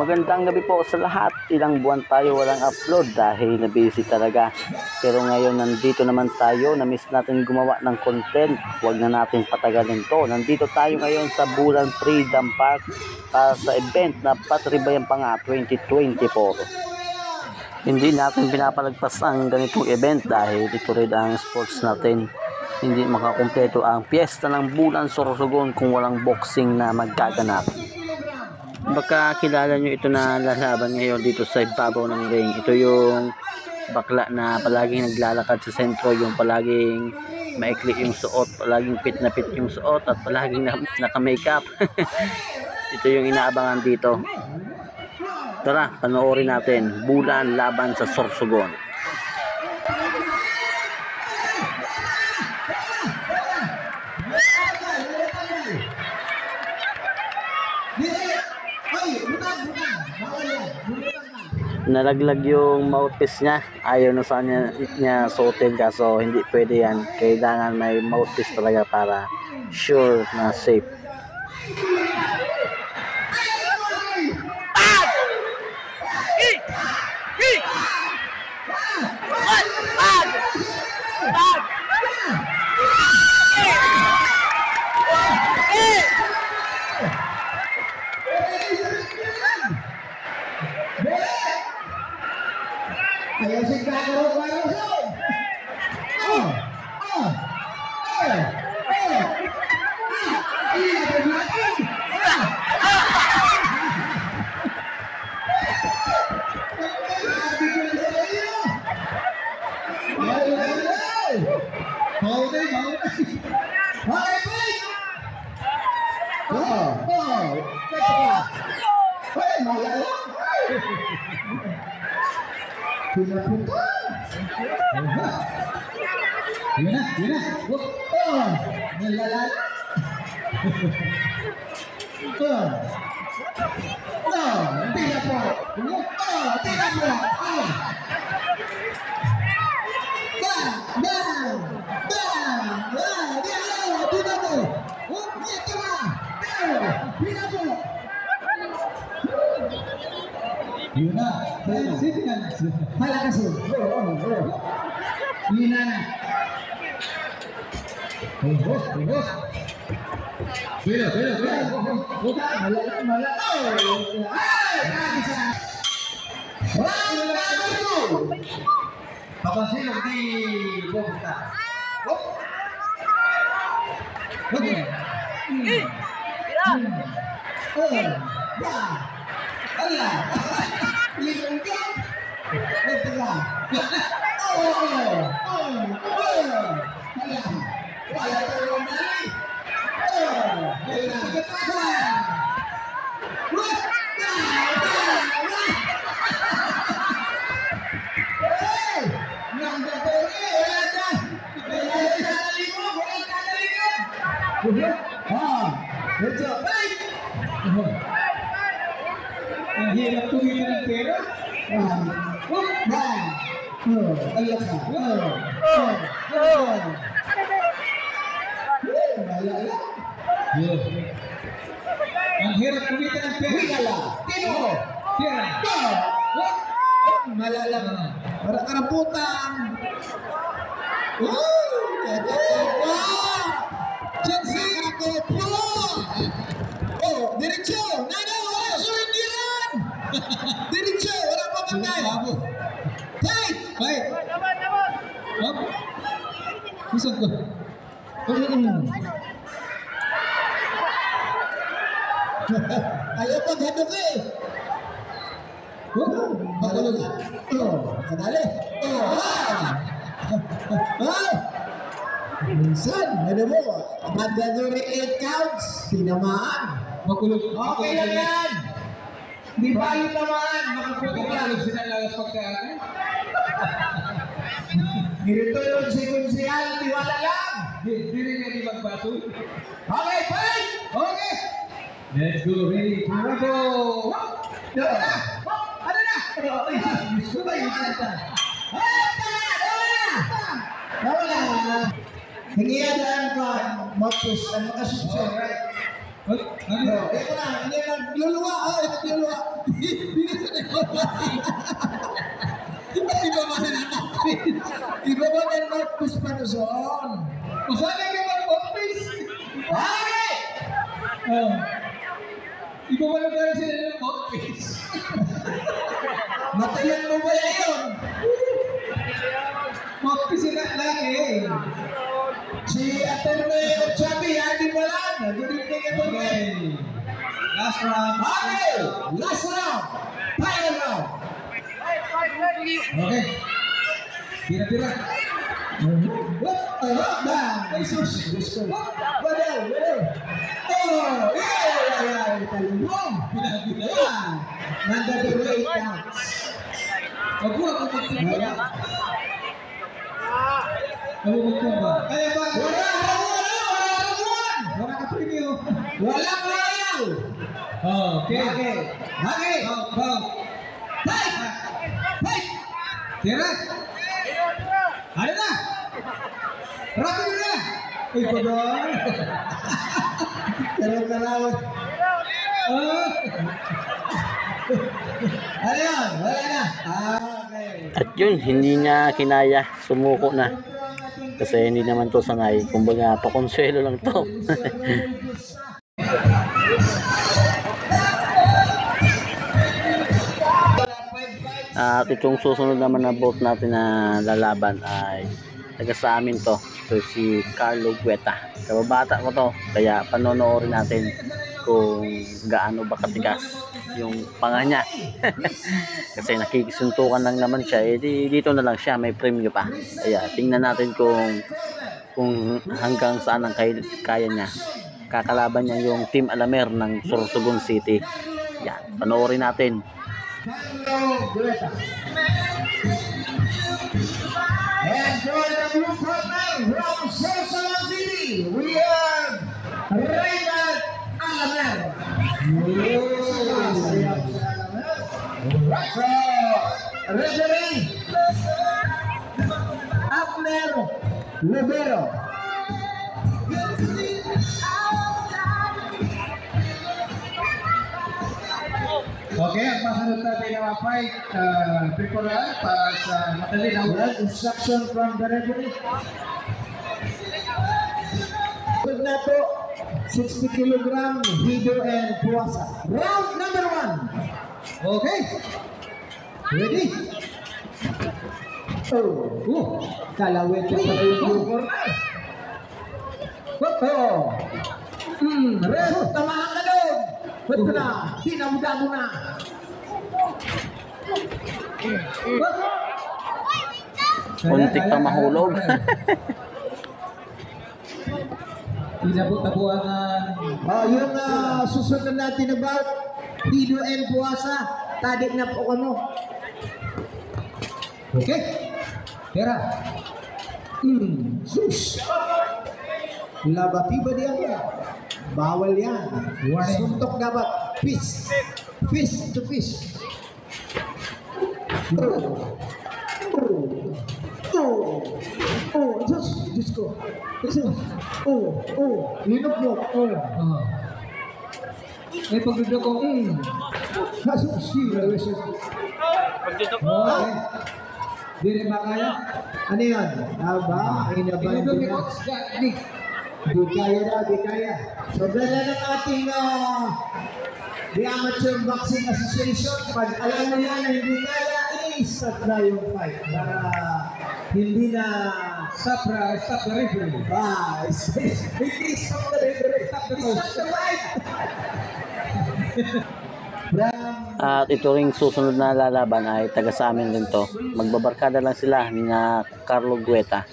Magandang gabi po sa lahat. Ilang buwan tayo walang upload dahil na-busy talaga. Pero ngayon nandito naman tayo. Na-miss natin gumawa ng content. Huwag na natin patagalin to. Nandito tayo ngayon sa Bulan Freedom Park para sa event na Patribayang Panga 2024. Hindi natin pinapalagpas ang ganitong event dahil ito rin ang sports natin. Hindi makakumpleto ang piyesta ng Bulan Sorsogon kung walang boxing na magkaganap. Baka kilala nyo ito na lalaban ngayon dito sa ibabaw ng ring. Ito yung bakla na palaging naglalakad sa sentro, yung palaging maikli yung suot, palaging fit na fit yung suot at palaging naka-makeup. Ito yung inaabangan dito. Tara, panoorin natin. Bulan laban sa Sorsogon. Nalaglag yung mouthpiece niya. Ayaw na sa niya suotin, kaso hindi pwede yan. Kailangan may mouthpiece talaga para sure na safe. Ayo sing karo-karo. Pinapunta. Yun na. Nalalala. Tira po. Tira po. Yun na. Palakasin. Yun na. Pero. Malala. Papansin mo di pupunta. Ang hirap tumingin ng pera. Ang hirap tumingin ng pera. Malala. Para karaputan. Diretso! Nano! Sulindiran! Diretso! Wala pa bangay! Fight! Fight! Hop! Isang ko. Ayaw pag-hadok eh! Bakulog! Kadali! Minsan, ano mo? Mandatory 8 counts. Tinamaan. Makulog. Okay lang yan. Di ba yung tamaan? Makakulog sila lagas pagkaan. Ganito yung sekunsyal. Tiwala lang. Di rin yan magbato. Okay, fight! Okay. Let's go. Ready. Bravo. Ano na? Ano na? Gusto ba yung kanta? Wala. Hingiadaan ko. Mapus. Ano makasusunod? Ito na, hindi nagluluwa. Nagluluwa. Iba ba na natin? Iba ba na mouthpiece pa na son? Masana ka ba mouthpiece? Bakit? Iba ba na tayo sila ng mouthpiece? Matayan mo ba yun? Mouthpiece sila lagi. Si Atty. Ochabi, hindi mo lang. Good evening, Atty. Last round. Okay, last round. Final round. Okay. Tira-tira. Jesus. Badal. Oh, yeah. Talubong. Pinag-pinag. Mandadalo 8 counts. Ako magtitira. Ba? Kaya ba? Wala ka premium. Walang royal. Okay. Go. Fight! Tira! Ano na? Rapid na! Uy, pagod! Pero karawat. Ano yan? Wala na. Okay. At yun, hindi niya kinaya, sumuko na. Kasi hindi naman to sanay, kumbaga pakonsuelo lang to. At itong susunod naman na boat natin na lalaban ay taga sa amin to. So si Carlo Gueta. Kababata ko to, kaya panonoorin natin kung gaano ba katigas yung panga niya. Kasi nakikisuntukan lang naman siya, dito na lang siya, may premyo pa. Kaya tingnan natin kung hanggang saan ang kaya niya. Kakalaban niya yung Team Alamer ng Sorsogon City. Yan, panoorin natin. Carlo Gueta. And join the blue partner from Sorsogon City, we have Raymond Alamer. So, referee Abner Libero. Okay, ang pasunod natin na fight, preparal para sa madali na ulan. Instruction from the referee. Good na po, 60 kilogram, Hido and Puwasa. Round number 1. Okay. Ready? Kalawit na pala yung blue corner. Red, tamahan ka doon. Ito na, dinamuda mo na. Muntik pa mahulog. Inabot-abuan yung susunod natin about Hido and Puwasa. Tadik na po ano. Okay. Tera. Sus. Labatiba diyan ya. Bawal yan. Suntok dapat. Fist. Fist to fist. Diyos ko. Linok mo. May pagdudok ko. Di rin ba kaya? Ano yan? Aba, inaban din na. Di kaya. So, dala ng ating The Amateur Boxing Association, pag alam mo yan na hindi kaya, i-stop na yung fight. Para hindi na stop the referee. Hindi stop the referee. Stop the fight. At ito ring susunod na lalaban ay taga sa amin din to. Magbabarkada lang sila ni na Carlo Gueta.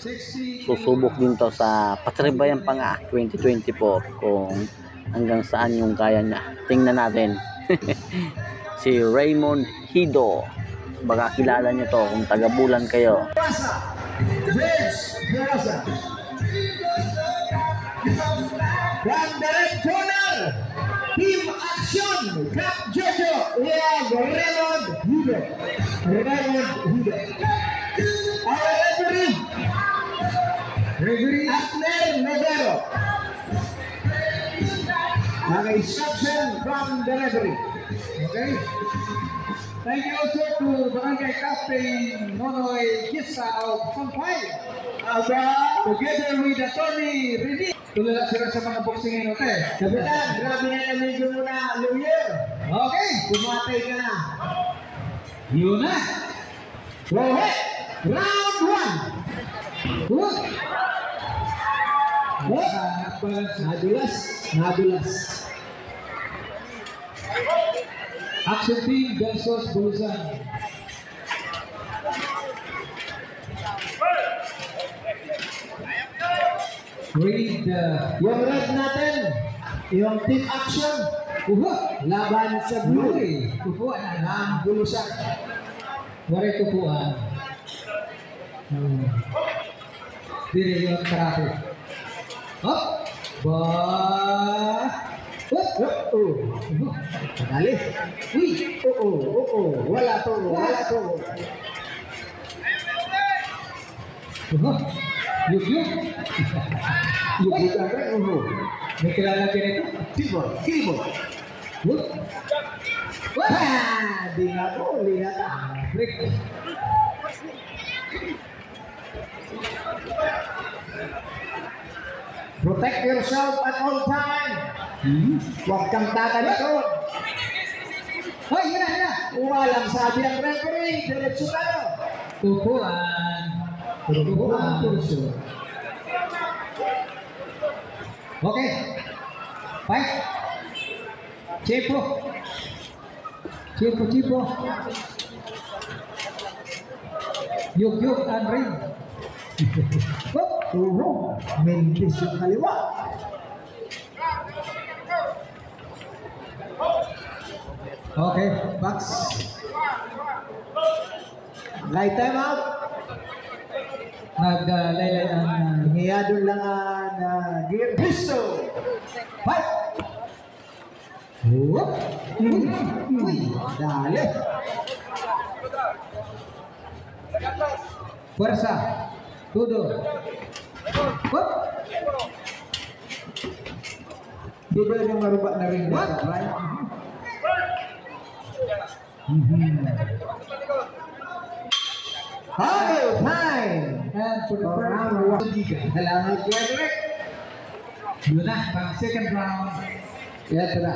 Susubok din to sa Patribayan Panga 2024 kung hanggang saan yung kaya niya. Tingnan natin. Si Raymond Hido. Baka kilala niyo to kung taga Bulan kayo. From the red corner, Team Action, Cap Jojo, we have Raymond Hido. Our referee Abner Libero. An instruction from the referee. Okay? Thank you also to Barangay Captain Nonoy Kisa of Sampay. Together with Attorney Rini. Tulala sila sa mga boxing ngayon, okay? Kapitan, grabe na namigo mo na, lawyer. Okay, pumatay ka na. Yun na. Go ahead. Round 1. Good. Nadulas. Action team versus Bulusan. Read yung red natin, yung team action. Laban sa blue. Tupuan ng Bulusan. Wari tupuan. Dili yung karate. Hop! Ba! Dali. Uy! Oo. Wala to. Yuk. Yuk ang may kilala ka nito? Keyboard. Wah! Di nga po. Lihat. Break. Protect yourself at all time. Huwag kang tatanakot. Hoy, yun na. Walang sabi ng referee. Diretso tayo. Tupuan. Turso. Okay. Fight. Chipo. Yuk and ring. Mentis yung kaliwa. Okay, box. Light time out. Naglaylay ang hiyadon lang na gear. Pisto. Fight. Uy, dali. Puwersa. Tudo. What? Di ba yung maruba na ring data, right? Okay, time! And for the round 1, kailangan ko direct. Yun na, pang second round. Ito na.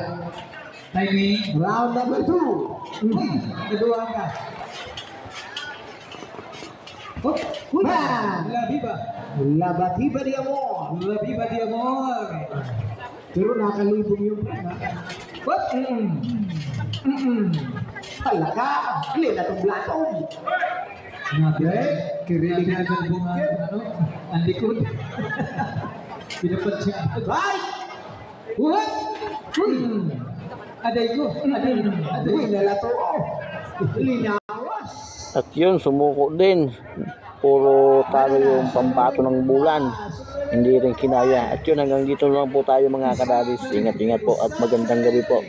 Timing. Round number 2. Naduwa ka. La Batiba de Amor. Pero nakalibong yung what? Halaka, clear na itong blatong. Kirilig na galbong ang likod. Pinapat siya. Right! What? Aday ko. Aday nalato. Linawas. At yun, sumuko din. Puro talo yung pambato ng bulan. Hindi rin kinaya. At yun, hanggang dito lang po tayo mga kadalis. Ingat-ingat po at magandang gabi po.